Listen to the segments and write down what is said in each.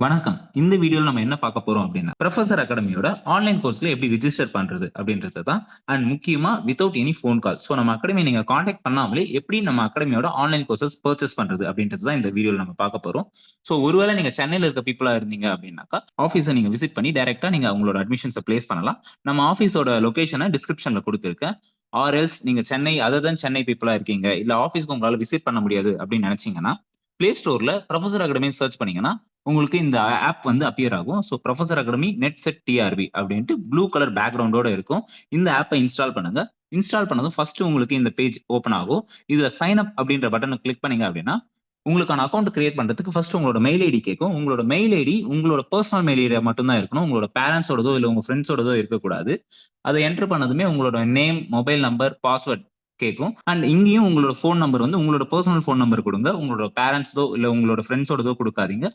வணக்கம். இந்த வீடியோல நம்ம என்ன பார்க்க போறோம் அப்படின்னா, புரொஃபசர் அகாடமியோட ஆன்லைன் கோர்ஸ்ல எப்படி ரிஜிஸ்டர் பண்றது அப்படின்றது தான். அண்ட் முக்கியமா without any phone call. So நம்ம அகாடமிய நீங்க கான்டாக்ட் பண்ணாமலே எப்படி நம்ம அகாடமியோட ஆன்லைன் கோர்சஸ் பர்ச்சேஸ் பண்றது அப்படின்றது தான் இந்த வீடியோல நம்ம பார்க்க போறோம். சோ ஒருவேளை நீங்க சென்னையில இருக்க பீப்பிளா இருந்தீங்க அப்படின்னாக்கா, ஆஃபீஸ நீங்க விசிட் பண்ணி டைரக்ட்டா நீங்க உங்களோட அட்மிஷன்ஸ பிளேஸ் பண்ணலாம். நம்ம ஆஃபீஸோட லொகேஷன டிஸ்கிரிப்ஷன்ல குடுத்திருக்கேன். ஆர் எல்ஸ் நீங்க சென்னை அதர் தென் சென்னை பீப்பிளா இருக்கீங்க, இல்ல ஆஃபீஸ்க்கு உங்களால விசிட் பண்ண முடியாது அப்படின்னு நினைச்சீங்கன்னா, பிளே ஸ்டோர்ல புரொஃபசர் அகாடமின்னு சர்ச் பண்ணீங்கன்னா உங்களுக்கு இந்த ஆப் வந்து அப்பியர் ஆகும். So professor academy NET SET TRB அப்படின்ட்டு ப்ளூ கலர் பேக்கிரவுண்டோட இருக்கும். இந்த ஆப்பை இன்ஸ்டால் பண்ணுங்க. இன்ஸ்டால் பண்ணதும் ஃபர்ஸ்ட் உங்களுக்கு இந்த பேஜ் ஓப்பன் ஆகும். இதுல சைன் அப் அப்படின்ற பட்டனை கிளிக் பண்ணீங்க அப்படின்னா, உங்களுக்கான அக்கவுண்ட் கிரியேட் பண்றதுக்கு ஃபர்ஸ்ட் உங்களோட மெயில் ஐடி கேட்கும். உங்களோட மெயில் ஐடி உங்களோட பர்சனல் மெயில் ஐடியா மட்டும் தான் இருக்கணும். உங்களோட பேரண்ட்ஸோடதோ இல்ல உங்க ஃப்ரெண்ட்ஸோடதோ இருக்கக்கூடாது. அதை என்டர் பண்ணதுமே உங்களோட நேம், மொபைல் நம்பர், பாஸ்வேர்ட் கேட்கும். அண்ட் இங்கேயும் உங்களோட ஃபோன் நம்பர் வந்து உங்களோட பர்சனல் ஃபோன் நம்பர் கொடுங்க. உங்களோட பேரண்ட்ஸ்தோ இல்ல உங்களோட ஃப்ரெண்ட்ஸோடதோ கொடுக்காதீங்க.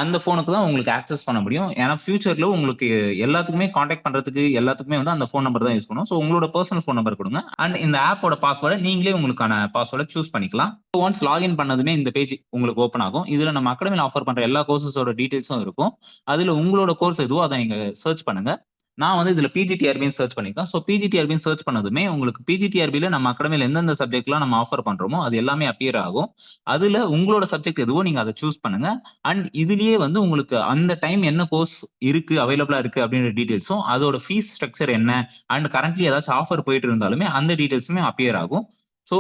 அந்த ஃபோனுக்கு தான் உங்களுக்கு ஆக்சஸ் பண்ண முடியும். ஏன்னா ஃபியூச்சர்ல உங்களுக்கு எல்லாத்துக்குமே கான்டாக்ட் பண்றதுக்கு எல்லாத்துக்குமே வந்து அந்த ஃபோன் நம்பர் தான் யூஸ் பண்ணுவோம். ஸோ உங்களோட பெர்சனல் ஃபோன் நம்பர் குடுங்க. அண்ட் இந்த ஆப்போட பாஸ்வேர்ட நீங்களே உங்களுக்கான பாஸ்வேர்ட சூஸ் பண்ணிக்கலாம். ஒன்ஸ் லாகின் பண்ணதுமே இந்த பேஜ் உங்களுக்கு ஓப்பன் ஆகும். இதுல நம்ம அகாடமில ஆஃபர் பண்ற எல்லா கோர்ஸஸோட டீடைல்ஸும் இருக்கும். அதுல உங்களோட கோர்ஸ் எதுவோ அத நீங்க சர்ச் பண்ணுங்க. நான் வந்து இதுல பிஜிடிஆர்பின்னு சர்ச் பண்ணியிருக்கேன். ஸோ பிஜிடிஆர்பின்னு சர்ச் பண்ணதுமே உங்களுக்கு பிஜிடிஆர்பில நம்ம அகாடமில எந்தெந்த சப்ஜெக்ட்லாம் நம்ம ஆஃபர் பண்றோமோ அது எல்லாமே அப்பியர் ஆகும். அதுல உங்களோட சப்ஜெக்ட் எதுவோ நீங்க அத சூஸ் பண்ணுங்க. அண்ட் இதுலயே வந்து உங்களுக்கு அந்த டைம் என்ன கோர்ஸ் இருக்கு, அவைலபிளா இருக்கு அப்படின்ற டீடைல்ஸும், அதோட ஃபீஸ் ஸ்ட்ரக்சர் என்ன, அண்ட் கரண்ட்லி ஏதாச்சும் ஆஃபர் போயிட்டு இருந்தாலுமே அந்த டீடைல்ஸுமே அப்பியர் ஆகும். ஸோ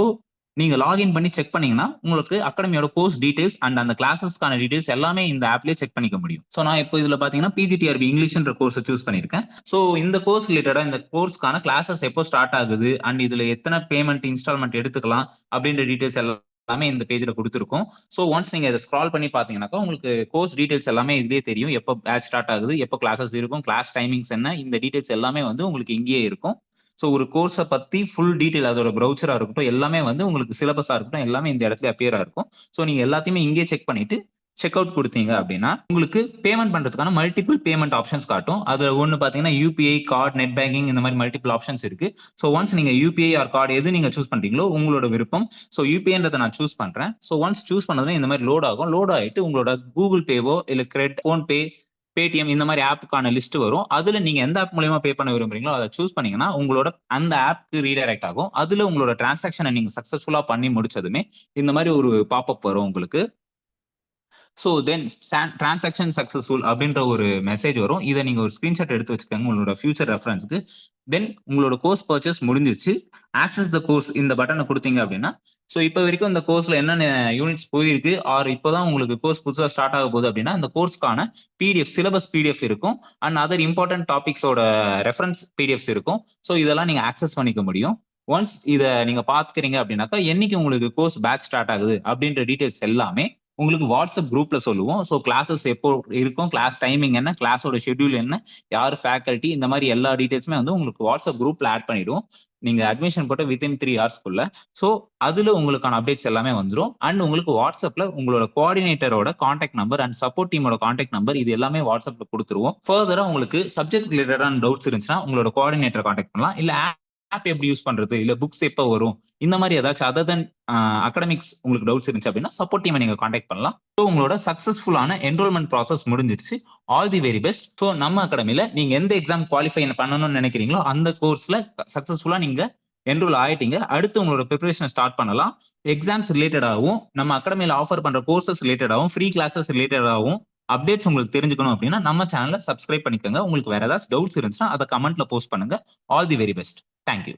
நீங்க லாகின் பண்ணி செக் பண்ணீங்கன்னா, உங்களுக்கு அகாடமியோட கோர்ஸ் டீடைல்ஸ் அண்ட் அந்த கிளாஸஸ்க்கான டீடைல்ஸ் எல்லாமே இந்த ஆப்லயே செக் பண்ணிக்க முடியும். ஸோ நான் இப்போ இதுல பார்த்தீங்கன்னா, பிஜிடிஆர்பி இங்கிலீஷ்ன்ற கோர்ஸ சூஸ் பண்ணியிருக்கேன். ஸோ இந்த கோர்ஸ் ரிலேட்டடா இந்த கோர்ஸ்க்கான கிளாஸஸ் எப்போ ஸ்டார்ட் ஆகுது, அண்ட் இதுல எத்தன பேமெண்ட் இன்ஸ்டால்மென்ட் எடுத்துக்கலாம் அப்படின்ற டீடைல்ஸ் எல்லாமே இந்த பேஜ்ல குடுத்திருக்கும். ஸோ ஒன்ஸ் நீங்க இத ஸ்க்ரால் பண்ணி பார்த்தீங்கன்னாக்கா, உங்களுக்கு கோர்ஸ் டீடைல்ஸ் எல்லாமே இதுலயே தெரியும். எப்போ பேட்ச் ஸ்டார்ட் ஆகுது, எப்போ கிளாஸஸ் இருக்கும், கிளாஸ் டைமிங்ஸ் என்ன, இந்த டீடைல்ஸ் எல்லாமே வந்து உங்களுக்கு இங்கேயே இருக்கும். ஸோ ஒரு கோர்ஸ பத்தி ஃபுல் டீடைல் அதோட ப்ரௌச்சரா இருக்கட்டும், எல்லாமே வந்து உங்களுக்கு சிலபஸா இருக்கட்டும், எல்லாமே இந்த இடத்துல அப்பியர் ஆயிருக்கும். ஸோ நீங்க எல்லாத்தையுமே இங்கேயே செக் பண்ணிட்டு, செக் அவுட் குடுத்தீங்க அப்படின்னா, உங்களுக்கு பேமெண்ட் பண்றதுக்கான மல்டிபிள் பேமெண்ட் ஆப்ஷன்ஸ் காட்டும். அதுல ஒண்ணு பார்த்தீங்கன்னா, யுபிஐ, கார்ட், நெட் பேங்கிங் இந்த மாரி மல்டிபிள் ஆப்ஷன்ஸ் இருக்கு. ஸோ ஒன்ஸ் நீங்க யுபிஐ ஆர் கார்ட் எது நீங்க சூஸ் பண்றீங்களோ, உங்களோட விருப்பம். ஸோ யுபிஐன்றத நான் சூஸ் பண்றேன். ஸோ ஒன்ஸ் சூஸ் பண்ணதுமே இந்த மாரி லோட் ஆகும். லோட் ஆயிட்டு உங்களோட கூகுள் பேவோ, இல்ல ஃபோன்பே, பேடிஎம் இந்த மாரி ஆப்க்கான லிஸ்ட் வரும். அதுல நீங்க எந்த ஆப் மூலியமா பே பண்ண விரும்புறீங்களோ அத சூஸ் பண்ணீங்கன்னா, உங்களோட அந்த ஆப்க்கு ரீடைரக்ட் ஆகும். அதுல உங்களோட டிரான்சாக்ஷன நீங்க சக்சஸ்ஃபுல்லா பண்ணி முடிச்சதுமே, இந்த மாரி ஒரு பாப்பப் வரும் உங்களுக்கு. ஸோ தென் டிரான்சாக்ஷன் சக்சஸ்ஃபுல் அப்படின்ற ஒரு மெசேஜ் வரும். இத நீங்க ஒரு ஸ்கிரீன்ஷாட் எடுத்து வச்சுக்கோங்க உங்களோட ஃபியூச்சர் ரெஃபரன்ஸ்க்கு. தென் உங்களோட கோர்ஸ் பர்ச்சேஸ் முடிஞ்சிருச்சு. ஆக்சஸ் த கோர்ஸ் இந்த பட்டன குடுத்தீங்க அப்படின்னா, ஸோ இப்ப வரைக்கும் இந்த கோர்ஸ்ல என்னென்ன யூனிட்ஸ் போயிருக்கு, ஆர் இப்பதான் உங்களுக்கு கோர்ஸ் புதுசா ஸ்டார்ட் ஆக போகுது அப்படின்னா, அந்த கோர்ஸ்க்கான பிடிஎஃப் சிலபஸ் பிடிஎஃப் இருக்கும். அண்ட் அதர் இம்பார்ட்டன்ட் டாபிக்ஸோட ரெஃபரன்ஸ் பிடிஎஃப்ஸ் இருக்கும். ஸோ இதெல்லாம் நீங்க ஆக்சஸ் பண்ணிக்க முடியும். ஒன்ஸ் இத நீங்க பார்த்துக்கிறீங்க அப்படின்னாக்கா, என்னைக்கு உங்களுக்கு கோர்ஸ் பேட்ச் ஸ்டார்ட் ஆகுது அப்படின்ற டீடைல்ஸ் எல்லாமே உங்களுக்கு வாட்ஸ்அப் குரூப்ல சொல்லுவோம். ஸோ கிளாஸஸ் எப்போ இருக்கும், கிளாஸ் டைமிங் என்ன, கிளாஸோட ஷெட்யூல் என்ன, யார் ஃபேக்கல்டி இந்த மாரி எல்லா டீடைல்ஸுமே வந்து உங்களுக்கு வாட்ஸ்அப் குரூப்ல ஆட் பண்ணிடுவோம். நீங்க அட்மிஷன் போட்ட வித்தின் 3 ஹார்ஸ்க்குள்ள. ஸோ அதுல உங்களுக்கான அப்டேட்ஸ் எல்லாமே வந்துரும். அண்ட் உங்களுக்கு வாட்ஸ்அப்ல உங்களோட கோஆர்டினேட்டரோட கான்டாக்ட் நம்பர் அண்ட் சப்போர்ட் டீமோட கான்டாக்ட் நம்பர் இது எல்லாமே வாட்ஸ்அப்ல குடுத்துருவோம். ஃபர்தரா உங்களுக்கு சப்ஜெக்ட் ரிலேட்டடான டவுட்ஸ் இருந்துச்சுன்னா, உங்களோட கோஆர்டினேட்டர கான்டாக்ட் பண்ணலாம். இல்ல ஆப் எப்படி யூஸ் பண்றது, இல்ல புக்ஸ் எப்ப வரும், இந்த மாரி ஏதாச்சும் அதர் தென் அகாடமிக்ஸ் உங்களுக்கு டவுட்ஸ் இருந்துச்சு அப்படின்னா, சப்போர்ட் டீம நீங்க கான்டாக்ட் பண்ணலாம். ஸோ உங்களோட சக்சஸ்ஃபுல்லான என்ரோல்மென்ட் ப்ராசஸ் முடிஞ்சிருச்சு. All the very best. So நம்ம அகாடமில நீங்க எந்த எக்ஸாம் குவாலிஃபை பண்ணணும்னு நினைக்கிறீங்களோ, அந்த கோர்ஸ்ல சக்சஸ்ஃபுல்லா நீங்க என்ரோல் ஆயிட்டீங்க. அடுத்து உங்களோட பிரிப்பரேஷன ஸ்டார்ட் பண்ணலாம். எக்ஸாம்ஸ் ரிலேட்டடாவும், நம்ம அகாடமில ஆஃபர் பண்ற கோர்ஸஸ் ரிலேட்டடாவும், ஃப்ரீ கிளாஸஸ் ரிலேட்டடாவும் அப்டேட்ஸ் உங்களுக்கு தெரிஞ்சுக்கணும் அப்படின்னா, நம்ம சேனல சப்ஸ்கிரைப் பண்ணிக்கோங்க. உங்களுக்கு வேற ஏதாச்சும் டவுட்ஸ் இருந்துச்சுன்னா, அத கமெண்ட்ல போஸ்ட் பண்ணுங்க. All the very best. Thank you.